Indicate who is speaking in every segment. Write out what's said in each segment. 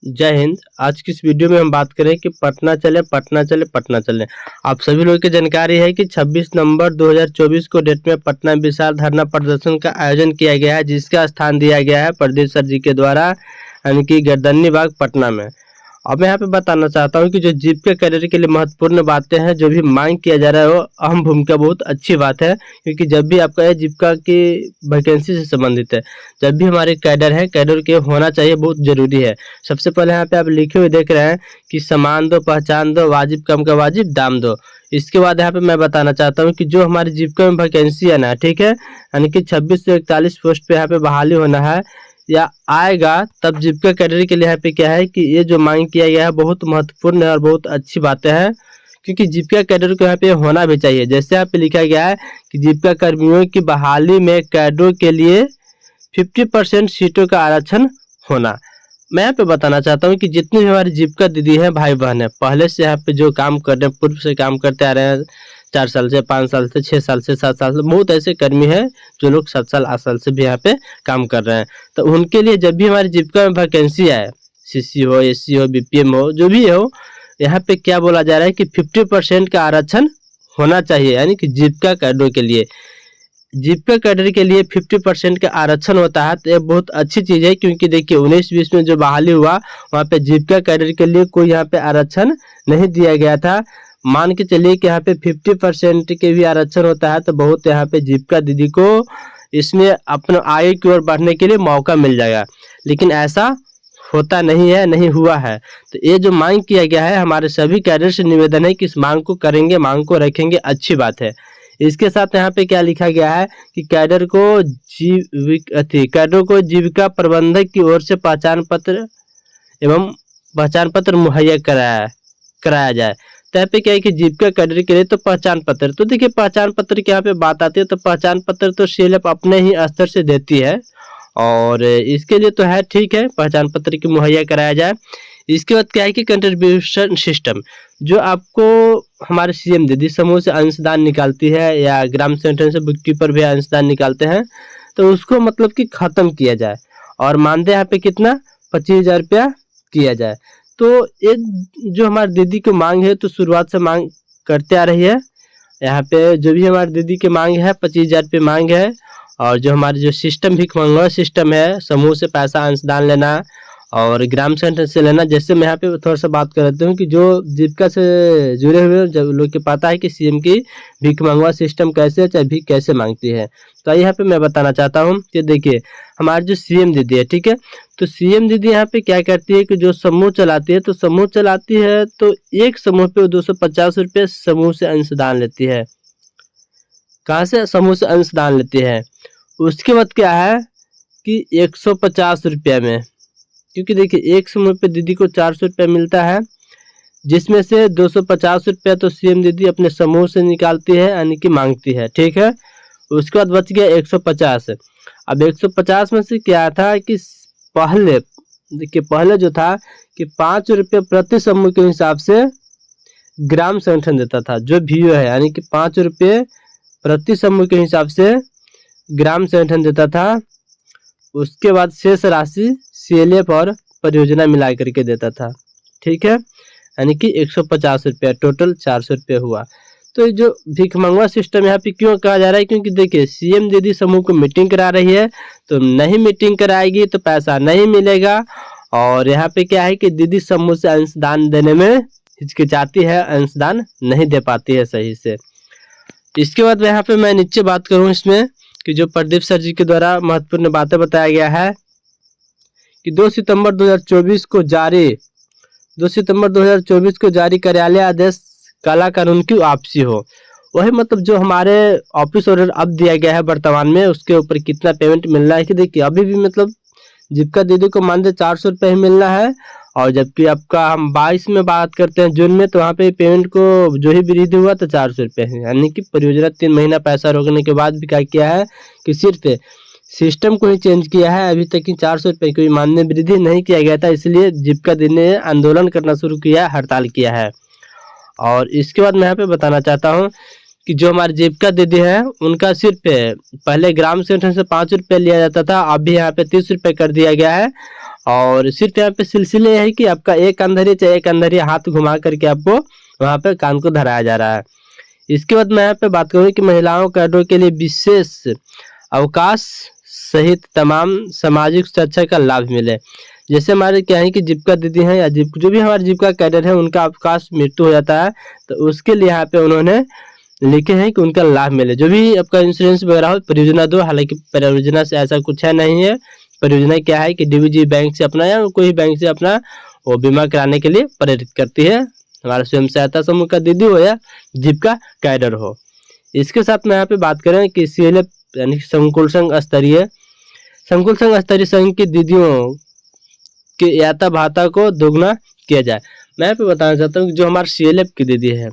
Speaker 1: जय हिंद। आज की इस वीडियो में हम बात करें कि पटना चले पटना चले पटना चले। आप सभी लोगों की जानकारी है कि 26 नवंबर 2024 को डेट में पटना विशाल धरना प्रदर्शन का आयोजन किया गया है, जिसका स्थान दिया गया है प्रदीप सर जी के द्वारा, यानी कि गर्दनी बाग पटना में। अब मैं यहाँ पे बताना चाहता हूँ कि जो जीविका कैरियर के लिए महत्वपूर्ण बातें हैं, जो भी मांग किया जा रहा है, वो अहम भूमिका बहुत अच्छी बात है, क्योंकि जब भी आपका ये जीविका की वैकेंसी से संबंधित है, जब भी हमारे कैडर है, कैडर के होना चाहिए, बहुत जरूरी है। सबसे पहले यहाँ पे आप लिखे हुए देख रहे हैं कि सम्मान दो, पहचान दो, वाजिब कम का वाजिब दाम दो। इसके बाद यहाँ पे मैं बताना चाहता हूँ कि जो हमारी जीविका में वैकेंसी है ना, ठीक है, यानी कि 26 से 41 पोस्ट पे यहाँ पे बहाली होना है या आएगा, तब जीविका कैडर के लिए यहाँ पे क्या है कि ये जो मांग किया गया है बहुत महत्वपूर्ण है और बहुत अच्छी बातें हैं, क्योंकि जीविका कैडर को यहाँ पे होना भी चाहिए। जैसे यहाँ पे लिखा गया है कि जीविका कर्मियों की बहाली में कैडरों के लिए 50% सीटों का आरक्षण होना। मैं यहाँ पे बताना चाहता हूँ कि जितनी भी हमारी जीविका दीदी है, भाई बहन है, पहले से यहाँ पे जो काम कर रहे हैं, पूर्व से काम करते आ रहे हैं, 4 साल से, 5 साल से, 6 साल से, 7 साल से, बहुत ऐसे कर्मी हैं जो लोग 7 साल 8 साल से भी यहाँ पे काम कर रहे हैं। तो उनके लिए जब भी हमारी जीविका में वैकेंसी आए, सीसी हो, एससी हो, बीपीएम हो, जो भी हो, यहाँ पे क्या बोला जा रहा है कि 50% का आरक्षण होना चाहिए, यानी कि जीविका कैडरों के लिए। जीविका कैडर के लिए 50% का आरक्षण होता है, तो ये बहुत अच्छी चीज़ है, क्योंकि देखिए 19-20 में जो बहाली हुआ, वहाँ पे जीविका कैडर के लिए कोई यहाँ पे आरक्षण नहीं दिया गया था। मान के चलिए कि यहाँ पे 50% के भी आरक्षण होता है, तो बहुत यहाँ पे जीविका दीदी को इसमें अपने आगे की ओर बढ़ने के लिए मौका मिल जाएगा, लेकिन ऐसा होता नहीं है, नहीं हुआ है। तो ये जो मांग किया गया है, हमारे सभी कैडर से निवेदन है कि इस मांग को करेंगे, मांग को रखेंगे, अच्छी बात है। इसके साथ यहाँ पे क्या लिखा गया है कि कैडर को जीविका प्रबंधक की ओर से पहचान पत्र एवं पहचान पत्र मुहैया कराया जाए। तो यहाँ पे क्या है कि जीविका कैडर के लिए तो पहचान पत्र, तो देखिए पहचान पत्र की यहाँ पे बात आती है, तो पहचान पत्र तो सीएलएफ अपने ही स्तर से देती है, और इसके लिए तो है, ठीक है, पहचान पत्र की मुहैया कराया जाए। इसके बाद क्या है कि कंट्रीब्यूशन सिस्टम, जो आपको हमारे सीएम दीदी समूह से अंशदान निकालती है, या ग्राम संगठन से बुक कीपर भी अंशदान निकालते हैं, तो उसको मतलब कि खत्म किया जाए, और मानदेय यहाँ पे कितना 25,000 रुपया किया जाए। तो ये जो हमारी दीदी की मांग है, तो शुरुआत से मांग करते आ रही है। यहाँ पे जो भी हमारी दीदी की मांग है 25,000 रुपये मांग है, और जो हमारे जो सिस्टम भिख मंगवा सिस्टम है, समूह से पैसा अंशदान लेना और ग्राम संगठन से लेना। जैसे मैं यहाँ पे थोड़ा सा बात कर लेता हूँ कि जो जीविका से जुड़े हुए जब लोग को पता है कि सीएम की भीख मंगवा सिस्टम कैसे है, चाहे भीख कैसे मांगती है, तो यहाँ पे मैं बताना चाहता हूँ कि देखिए हमारी जो सीएम दीदी है, ठीक है, तो सीएम दीदी यहाँ पे क्या करती है कि जो समूह चलाती है, तो समूह चलाती है, तो एक समूह पे 250 रुपये समूह से अंशदान लेती है। कहाँ से? समूह से अंशदान लेती है। उसके बाद क्या है कि 150 रुपये में, क्योंकि देखिए एक समूह पे दीदी को 400 रुपये मिलता है, जिसमें से 250 रुपये तो सीएम दीदी अपने समूह से निकालती है, यानी कि मांगती है, ठीक है। उसके बाद बच गया 150। अब 150 में से क्या था कि पहले देखिए, पहले जो था कि 5 रुपये प्रति समूह के हिसाब से ग्राम संगठन देता था, जो VO है, यानी कि 5 रुपये प्रति समूह के हिसाब से ग्राम संगठन देता था। उसके बाद शेष राशि सीएलएफ और परियोजना मिला करके देता था, ठीक है, यानी कि 150 रुपया, टोटल 400 रुपये हुआ। तो ये जो भीख मंगवा सिस्टम यहाँ पे क्यों कहा जा रहा है, क्योंकि देखिए सीएम दीदी समूह को मीटिंग करा रही है, तो नहीं मीटिंग कराएगी तो पैसा नहीं मिलेगा, और यहाँ पे क्या है कि दीदी समूह से अंशदान देने में हिचकिचाती है, अंशदान नहीं दे पाती है सही से। इसके बाद यहाँ पे मैं नीचे बात करूँ इसमें कि जो प्रदीप सर जी के द्वारा महत्वपूर्ण बातें बताया गया है कि 2 सितंबर 2024 को जारी कार्यालय आदेश काला कानून की वापसी हो। वही मतलब जो हमारे ऑफिस ऑर्डर अब दिया गया है वर्तमान में, उसके ऊपर कितना पेमेंट मिलना है, कि देखिए अभी भी मतलब जीविका दीदी को मानदेय 400 रुपये ही मिलना है, और जबकि आपका हम 22 में बात करते हैं जून में, तो वहाँ पे पेमेंट को जो ही वृद्धि हुआ तो 400 रुपये है, यानी कि परियोजना 3 महीना पैसा रोकने के बाद भी क्या किया है कि सिर्फ सिस्टम को ही चेंज किया है, अभी तक ही 400 रुपये कोई मानदेय वृद्धि नहीं किया गया था। इसलिए जीविका दीदी ने आंदोलन करना शुरू किया है, हड़ताल किया है। और इसके बाद मैं यहाँ पे बताना चाहता हूँ कि जो हमारे जीविका दीदी हैं, उनका सिर्फ पहले ग्राम संगठन से 5 रुपये लिया जाता था, अभी यहाँ पे 30 रुपये कर दिया गया है, और सिर्फ यहाँ पे सिलसिले है कि आपका एक अंदर चाहे एक अंदर हाथ घुमा करके आपको वहाँ पे कान को धराया जा रहा है। इसके बाद मैं यहाँ पे बात करूँ कि महिलाओं कैडरों के लिए विशेष अवकाश सहित तमाम सामाजिक सुरक्षा का लाभ मिले। जैसे हमारे क्या है कि जीविका दीदी हैं या जो भी हमारे जीविका कैडर है उनका अवकाश मृत्यु हो जाता है तो उसके लिए यहाँ पे उन्होंने लिखे हैं कि उनका लाभ मिले। जो भी आपका इंश्योरेंस वगैरह हो परियोजना दो, हालांकि परियोजना से ऐसा कुछ है नहीं है। परियोजना क्या है कि डीबीजी बैंक से अपना या कोई बैंक से अपना वो बीमा कराने के लिए प्रेरित करती है, हमारा स्वयं सहायता समूह का दीदी हो या जीविका कैडर हो। इसके साथ में यहाँ पे बात करें कि CLF यानी संकुल संघ स्तरीय संघ की दीदियों के यात्रा भाता को दोगुना किया जाए। मैं यहाँ पे बताना चाहता हूँ कि जो हमारे CLF की दीदी है,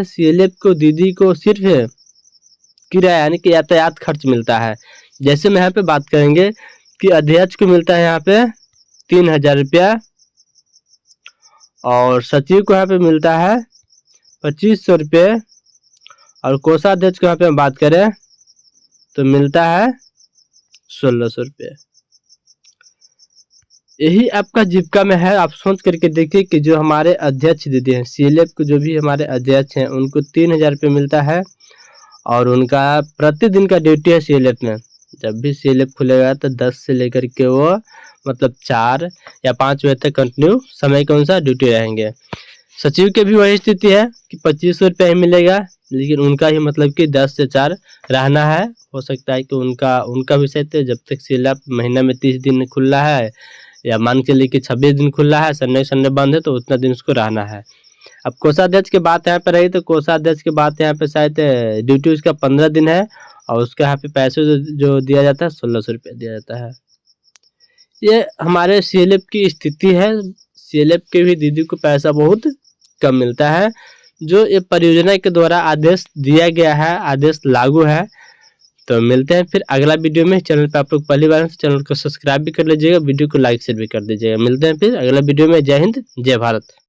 Speaker 1: CLF को दीदी को सिर्फ किराया यानी कि यातायात खर्च मिलता है। जैसे मैं यहाँ पे बात करेंगे कि अध्यक्ष को मिलता है यहाँ पे 3000 रुपया और सचिव को यहाँ पे मिलता है 2500 रुपये और कोषाध्यक्ष को यहाँ पे हम बात करें तो मिलता है 1600 रुपये। यही आपका जीविका में है। आप सोच करके देखिए कि जो हमारे अध्यक्ष दीदी हैं CLF को जो भी हमारे अध्यक्ष हैं उनको 3000 रुपये मिलता है और उनका प्रतिदिन का ड्यूटी है CLF में। जब भी CLF खुलेगा तो 10 से लेकर के वो मतलब 4 या 5 बजे तक कंटिन्यू समय के अनुसार ड्यूटी रहेंगे। सचिव के भी वही स्थिति है कि 2500 रुपये ही मिलेगा, लेकिन उनका ही मतलब कि 10 से 4 रहना है। हो सकता है कि उनका विषय थे जब तक CLF महीना में 30 दिन खुला है या मान के लिए कि 26 दिन खुला है, संडे बंद है तो उतना दिन उसको रहना है। अब कोषाध्यक्ष की बात यहाँ पे रही तो कोषाध्यक्ष की बात यहाँ पे शायद ड्यूटी उसका 15 दिन है और उसके यहाँ पे पैसे जो दिया जाता है 1600 रुपये दिया जाता है। ये हमारे CLF की स्थिति है। CLF के भी दीदी को पैसा बहुत कम मिलता है। जो ये परियोजना के द्वारा आदेश दिया गया है, आदेश लागू है। तो मिलते हैं फिर अगला वीडियो में। चैनल पे आप लोग पहली बार तो चैनल को सब्सक्राइब भी कर लीजिएगा, वीडियो को लाइक शेयर भी कर दीजिएगा। मिलते हैं फिर अगला वीडियो में। जय हिंद, जय भारत।